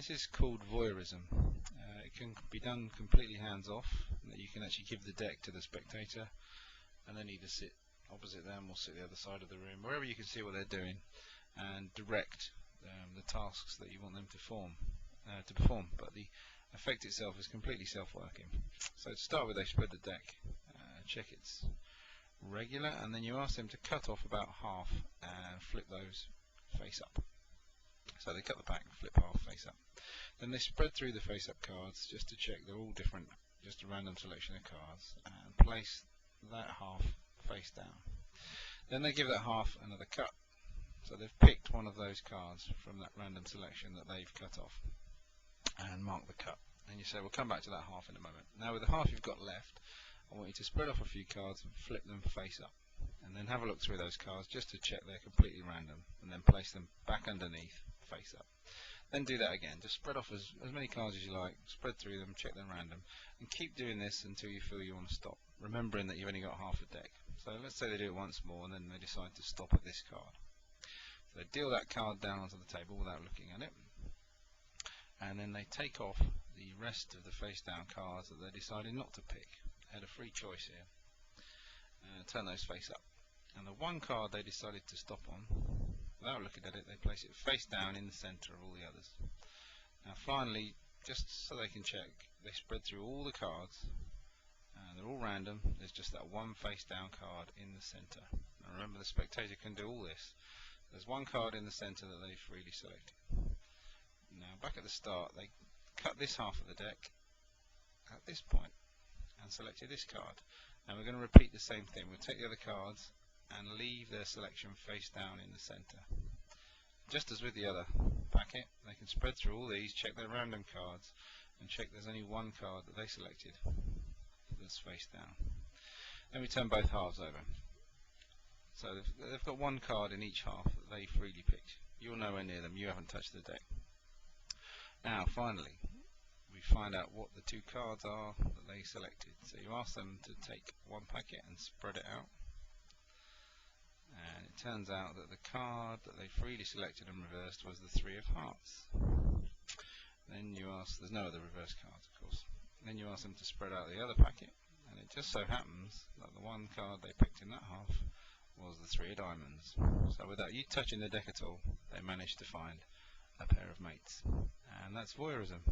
This is called voyeurism. It can be done completely hands-off. You can actually give the deck to the spectator and then either sit opposite them or sit the other side of the room, wherever you can see what they're doing, and direct the tasks that you want them to perform. But the effect itself is completely self-working. So to start with, they spread the deck, check it's regular, and then you ask them to cut off about half and flip those face up. So they cut the pack, flip half face up. Then they spread through the face up cards just to check they're all different, just a random selection of cards, and place that half face down. Then they give that half another cut. So they've picked one of those cards from that random selection that they've cut off and mark the cut. And you say, we'll come back to that half in a moment. Now with the half you've got left, I want you to spread off a few cards and flip them face up. And then have a look through those cards just to check they're completely random, and then place them back underneath, face up. Then do that again. Just spread off as many cards as you like, spread through them, check them random, and keep doing this until you feel you want to stop, remembering that you've only got half a deck. So let's say they do it once more and then they decide to stop at this card. So they deal that card down onto the table without looking at it, and then they take off the rest of the face down cards that they decided not to pick. They had a free choice here. Turn those face up. And the one card they decided to stop on, without looking at it, they place it face down in the center of all the others. Now finally, just so they can check, they spread through all the cards, and they're all random. There's just that one face down card in the center. Now remember, the spectator can do all this. There's one card in the center that they've freely selected. Now back at the start, they cut this half of the deck at this point and selected this card. Now we're going to repeat the same thing. We'll take the other cards and leave their selection face down in the center. Just as with the other packet, they can spread through all these, check their random cards, and check there's only one card that they selected that's face down. Then we turn both halves over. So they've got one card in each half that they freely picked. You're nowhere near them, you haven't touched the deck. Now finally, we find out what the two cards are that they selected. So you ask them to take one packet and spread it out, and it turns out that the card that they freely selected and reversed was the Three of Hearts. Then you ask, there's no other reverse cards of course, then you ask them to spread out the other packet, and it just so happens that the one card they picked in that half was the Three of Diamonds. So without you touching the deck at all, they managed to find a pair of mates. And that's voyeurism.